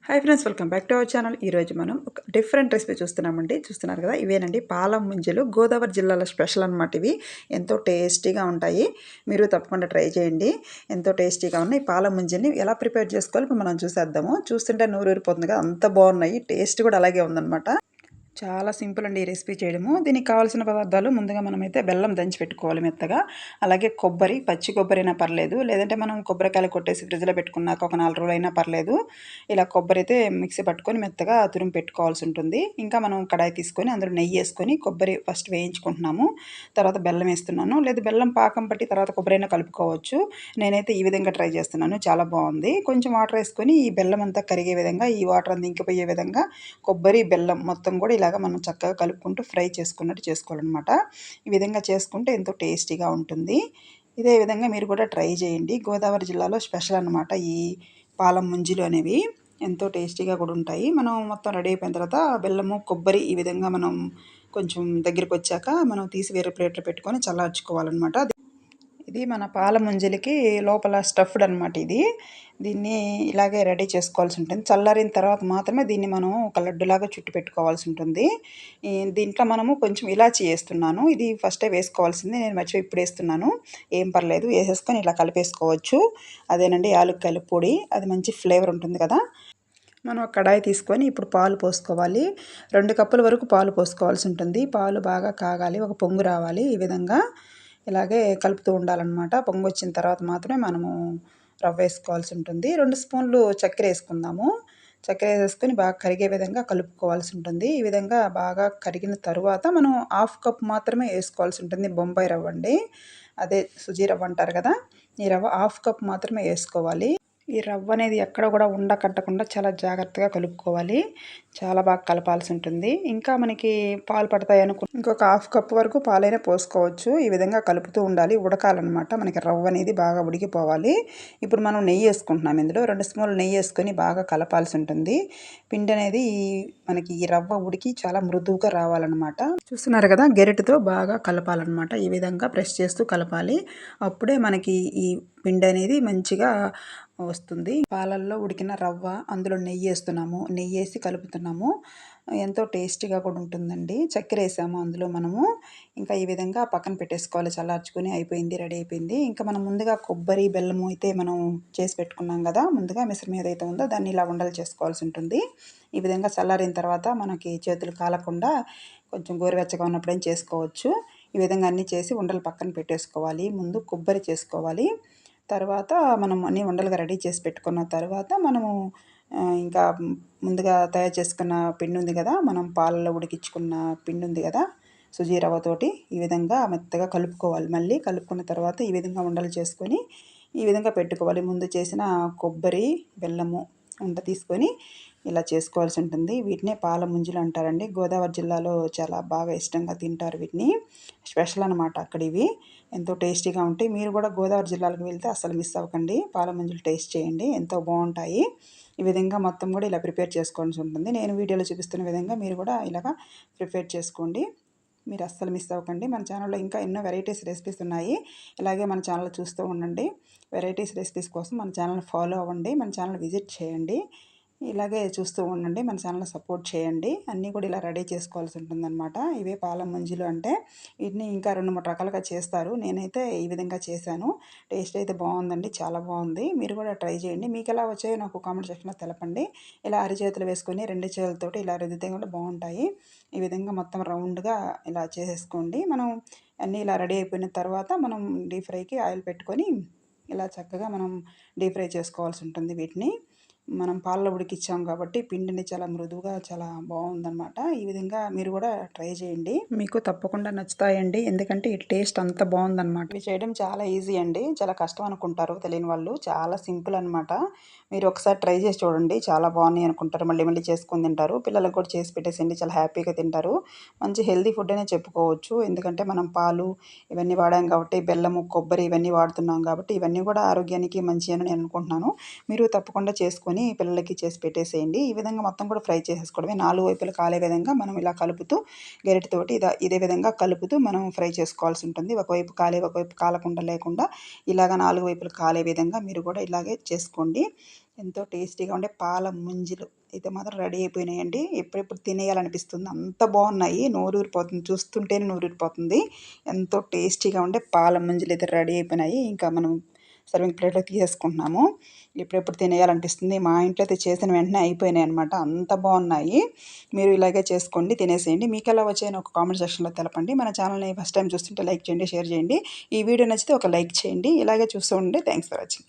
Hi friends, welcome back to our channel. ఈరోజు మనం ఒక డిఫరెంట్ రెసిపీ చూస్తున్నామండి. చూస్తున్నారు కదా, ఇవేనండి పాల ముంజలు. గోదావరి జిల్లాలో స్పెషల్ అనమాట ఇవి. ఎంతో టేస్టీగా ఉంటాయి. మీరు తప్పకుండా ట్రై చేయండి. ఎంతో టేస్టీగా ఉన్నాయి. పాల ముంజల్ని ఎలా ప్రిపేర్ చేసుకోవాలి ఇప్పుడు మనం చూసేద్దాము. చూస్తుంటే నోరూరిపోతుంది కదా, అంత బాగున్నాయి. టేస్ట్ కూడా అలాగే ఉందన్నమాట. చాలా సింపుల్ అండి ఈ రెసిపీ చేయడము. దీనికి కావాల్సిన పదార్థాలు ముందుగా మనమైతే బెల్లం దంచి పెట్టుకోవాలి మెత్తగా. అలాగే కొబ్బరి, పచ్చి కొబ్బరి అయినా పర్లేదు, లేదంటే మనం కొబ్బరికాయలు కొట్టేసి ఫ్రిడ్జ్లో పెట్టుకున్నాక ఒక 4 రోజులైనా పర్లేదు. ఇలా కొబ్బరి అయితే మిక్సీ పట్టుకొని మెత్తగా తురిమి పెట్టుకోవాల్సి ఉంటుంది. ఇంకా మనం కడాయి తీసుకొని అందులో నెయ్యి వేసుకొని కొబ్బరి ఫస్ట్ వేయించుకుంటున్నాము. తర్వాత బెల్లం వేస్తున్నాను, లేదా బెల్లం పాకం పట్టి తర్వాత కొబ్బరి అయినా కలుపుకోవచ్చు. నేనైతే ఈ విధంగా ట్రై చేస్తున్నాను, చాలా బాగుంది. కొంచెం వాటర్ వేసుకొని ఈ బెల్లం అంతా కరిగే విధంగా, ఈ వాటర్ అంతా ఇంకిపోయే విధంగా కొబ్బరి బెల్లం మొత్తం కూడా ఇలాగ మనం చక్కగా కలుపుకుంటూ ఫ్రై చేసుకున్నట్టు చేసుకోవాలన్నమాట. ఈ విధంగా చేసుకుంటే ఎంతో టేస్టీగా ఉంటుంది. ఇదే విధంగా మీరు కూడా ట్రై చేయండి. గోదావరి జిల్లాలో స్పెషల్ అనమాట ఈ పాలం ముంజలు అనేవి. ఎంతో టేస్టీగా కూడా ఉంటాయి. మనం మొత్తం రెడీ అయిపోయిన తర్వాత బెల్లము, కొబ్బరి ఈ విధంగా మనం కొంచెం దగ్గరికి వచ్చాక మనం తీసి వేరే ప్లేట్లో పెట్టుకొని చల్లార్చుకోవాలన్నమాట. ఇది మన పాల ముంజలకి లోపల స్టఫ్డ్ అనమాట ఇది. దీన్ని ఇలాగే రెడీ చేసుకోవాల్సి ఉంటుంది. చల్లారిన తర్వాత మాత్రమే దీన్ని మనం ఒక లడ్డులాగా చుట్టి పెట్టుకోవాల్సి ఉంటుంది. దీంట్లో మనము కొంచెం ఇలాచి వేస్తున్నాను. ఇది ఫస్టే వేసుకోవాల్సింది, నేను మర్చిపోయి ఇప్పుడు వేస్తున్నాను. ఏం పర్లేదు, వేసేసుకొని ఇలా కలిపేసుకోవచ్చు. అదేనండి యాలక్కాయల పొడి, అది మంచి ఫ్లేవర్ ఉంటుంది కదా. మనం ఒక కడాయి తీసుకొని ఇప్పుడు పాలు పోసుకోవాలి. 2 కప్పుల వరకు పాలు పోసుకోవాల్సి ఉంటుంది. పాలు బాగా కాగాలి, ఒక పొంగు రావాలి. ఈ విధంగా ఇలాగే కలుపుతూ ఉండాలన్నమాట. పొంగు వచ్చిన తర్వాత మాత్రమే మనము రవ్వ వేసుకోవాల్సి ఉంటుంది. 2 స్పూన్లు చక్కెర వేసుకుందాము. చక్కెర వేసుకొని బాగా కరిగే విధంగా కలుపుకోవాల్సి ఉంటుంది. ఈ విధంగా బాగా కరిగిన తరువాత మనం 1/2 కప్ మాత్రమే వేసుకోవాల్సి ఉంటుంది. బొంబాయి రవ్వ అండి, అదే సుజీ రవ్వ అంటారు కదా. ఈ రవ్వ 1/2 కప్ మాత్రమే వేసుకోవాలి. ఈ రవ్వ అనేది ఎక్కడ కూడా ఉండకట్టకుండా చాలా జాగ్రత్తగా కలుపుకోవాలి. చాలా బాగా కలపాల్సి ఉంటుంది. ఇంకా మనకి పాలు పడతాయి ఇంకొక 1/2 కప్ వరకు పాలైనా పోసుకోవచ్చు. ఈ విధంగా కలుపుతూ ఉండాలి, ఉడకాలన్నమాట. మనకి రవ్వ అనేది బాగా ఉడికిపోవాలి. ఇప్పుడు మనం నెయ్యి వేసుకుంటున్నాం. ఇందులో 2 స్పూన్లు నెయ్యి వేసుకొని బాగా కలపాల్సి ఉంటుంది. పిండి అనేది మనకి ఈ రవ్వ ఉడికి చాలా మృదువుగా రావాలన్నమాట. చూస్తున్నారు కదా, గెరిటతో బాగా కలపాలన్నమాట. ఈ విధంగా ప్రెస్ చేస్తూ కలపాలి. అప్పుడే మనకి ఈ పిండి అనేది మంచిగా వస్తుంది. పాలల్లో ఉడికిన రవ్వ, అందులో నెయ్యి వేస్తున్నాము, నెయ్యి వేసి కలుపుతున్నాము. ఎంతో టేస్టీగా కూడా ఉంటుందండి. చక్కెర వేసాము అందులో మనము. ఇంకా ఈ విధంగా పక్కన పెట్టేసుకోవాలి. చల్లార్చుకొని అయిపోయింది, రెడీ అయిపోయింది. ఇంకా మనం ముందుగా కొబ్బరి, బెల్లము అయితే మనం చేసి పెట్టుకున్నాం కదా, ముందుగా మిశ్రమం ఏదైతే ఉందో దాన్ని ఇలా ఉండలు చేసుకోవాల్సి ఉంటుంది. ఈ విధంగా చల్లారిన తర్వాత మనకి చేతులు కాలకుండా కొంచెం గోరువెచ్చగా ఉన్నప్పుడేం చేసుకోవచ్చు. ఈ విధంగా అన్నీ చేసి ఉండలు పక్కన పెట్టేసుకోవాలి. ముందు కొబ్బరి చేసుకోవాలి. తర్వాత మనం అన్నీ ఉండలుగా రెడీ చేసి పెట్టుకున్న తర్వాత మనము ఇంకా ముందుగా తయారు చేసుకున్న పిండి ఉంది కదా, మనం పాలలో ఉడికించుకున్న పిండి ఉంది కదా సుజీ రవ్వతోటి, ఈ విధంగా మెత్తగా కలుపుకోవాలి. మళ్ళీ కలుపుకున్న తర్వాత ఈ విధంగా ఉండలు చేసుకొని ఈ విధంగా పెట్టుకోవాలి. ముందు చేసిన కొబ్బరి, బెల్లము ఉండ తీసుకొని ఇలా చేసుకోవాల్సి ఉంటుంది. వీటినే పాల ముంజలు అంటారండి. గోదావరి జిల్లాలో చాలా బాగా ఇష్టంగా తింటారు వీటిని. స్పెషల్ అనమాట అక్కడ ఇవి. ఎంతో టేస్టీగా ఉంటాయి. మీరు కూడా గోదావరి జిల్లాలకు వెళ్తే అసలు మిస్ అవ్వకండి. పాల ముంజలు టేస్ట్ చేయండి, ఎంతో బాగుంటాయి. ఈ విధంగా మొత్తం కూడా ఇలా ప్రిపేర్ చేసుకోవాల్సి ఉంటుంది. నేను వీడియోలో చూపిస్తున్న విధంగా మీరు కూడా ఇలాగా ప్రిపేర్ చేసుకోండి. మీరు అస్సలు మిస్ అవ్వకండి. మన ఛానల్లో ఇంకా ఎన్నో వెరైటీస్ రెసిపీస్ ఉన్నాయి. ఇలాగే మన ఛానల్ చూస్తూ ఉండండి. వెరైటీస్ రెసిపీస్ కోసం మన ఛానల్ ఫాలో అవ్వండి, మన ఛానల్ విజిట్ చేయండి. ఇలాగే చూస్తూ ఉండండి, మన ఛానల్ సపోర్ట్ చేయండి. అన్నీ కూడా ఇలా రెడీ చేసుకోవాల్సి ఉంటుందన్నమాట. ఇవే పాల ముంజలు అంటే. వీటిని ఇంకా 2-3 రకాలుగా చేస్తారు. నేనైతే ఈ విధంగా చేశాను. టేస్ట్ అయితే బాగుందండి, చాలా బాగుంది. మీరు కూడా ట్రై చేయండి. మీకు ఎలా వచ్చాయో నాకు కామెంట్ సెక్షన్లో తెలపండి. ఇలా అరిచేతులు వేసుకొని 2 చేతులతోటి ఇలా రుద్దితే కూడా బాగుంటాయి. ఈ విధంగా మొత్తం రౌండ్గా ఇలా చేసేసుకోండి. మనం అన్నీ ఇలా రెడీ అయిపోయిన తర్వాత మనం డీప్ ఫ్రైకి ఆయిల్ పెట్టుకొని ఇలా చక్కగా మనం డీప్ ఫ్రై చేసుకోవాల్సి ఉంటుంది. వీటిని మనం పాలలో ఉడికిచ్చాం కాబట్టి పిండిని చాలా మృదువుగా చాలా బాగుందన్నమాట. ఈ విధంగా మీరు కూడా ట్రై చేయండి, మీకు తప్పకుండా నచ్చుతాయండి. ఎందుకంటే ఈ టేస్ట్ అంత బాగుందన్నమాట. ఇవి చేయడం చాలా ఈజీ అండి. చాలా కష్టం అనుకుంటారు తెలియని వాళ్ళు, చాలా సింపుల్ అనమాట. మీరు ఒకసారి ట్రై చేసి చూడండి, చాలా బాగున్నాయి అనుకుంటారు. మళ్ళీ మళ్ళీ చేసుకొని తింటారు. పిల్లలకు కూడా చేసి పెట్టేసండి, చాలా హ్యాపీగా తింటారు. మంచి హెల్తీ ఫుడ్ అనే చెప్పుకోవచ్చు. ఎందుకంటే మనం పాలు ఇవన్నీ వాడాం కాబట్టి, బెల్లము, కొబ్బరి ఇవన్నీ వాడుతున్నాం కాబట్టి ఇవన్నీ కూడా ఆరోగ్యానికి మంచి అని నేను అనుకుంటున్నాను. మీరు తప్పకుండా చేసుకొని పిల్లలకి చేసి పెట్టేసేయండి. ఈ విధంగా మొత్తం కూడా ఫ్రై చేసేసుకోవడమే. 4 వైపులు కాలే విధంగా మనం ఇలా కలుపుతూ గరిటెతోటి ఇదే విధంగా కలుపుతూ మనం ఫ్రై చేసుకోవాల్సి ఉంటుంది. ఒకవైపు కాలే, ఒకవైపు కాలకుండా లేకుండా ఇలాగ 4 వైపులు కాలే విధంగా మీరు కూడా ఇలాగే చేసుకోండి. ఎంతో టేస్టీగా ఉండే పాల ముంజలు అయితే మాత్రం రెడీ అయిపోయినాయండి. ఎప్పుడెప్పుడు తినేయాలనిపిస్తుంది. అంత బాగున్నాయి. నోరూరిపోతుంది. చూస్తుంటేనే నోరూరిపోతుంది. ఎంతో టేస్టీగా ఉండే పాల ముంజలు అయితే రెడీ అయిపోయినాయి. ఇంకా మనం సర్వింగ్ ప్లేట్‌లో తీసేసుకుంటున్నాము. ఎప్పుడెప్పుడు తినేయాలనిపిస్తుంది. మా ఇంట్లో అయితే చేసిన వెంటనే అయిపోయినాయి అనమాట. అంత బాగున్నాయి. మీరు ఇలాగే చేసుకోండి, తినేసేయండి. మీకెలా వచ్చాయో ఒక కామెంట్ సెక్షన్‌లో తెలపండి. మన ఛానల్‌ని ఫస్ట్ టైం చూస్తుంటే లైక్ చేయండి, షేర్ చేయండి. ఈ వీడియో నచ్చితే ఒక లైక్ చేయండి. ఇలాగే చూస్తూ ఉండండి. Thanks for watching.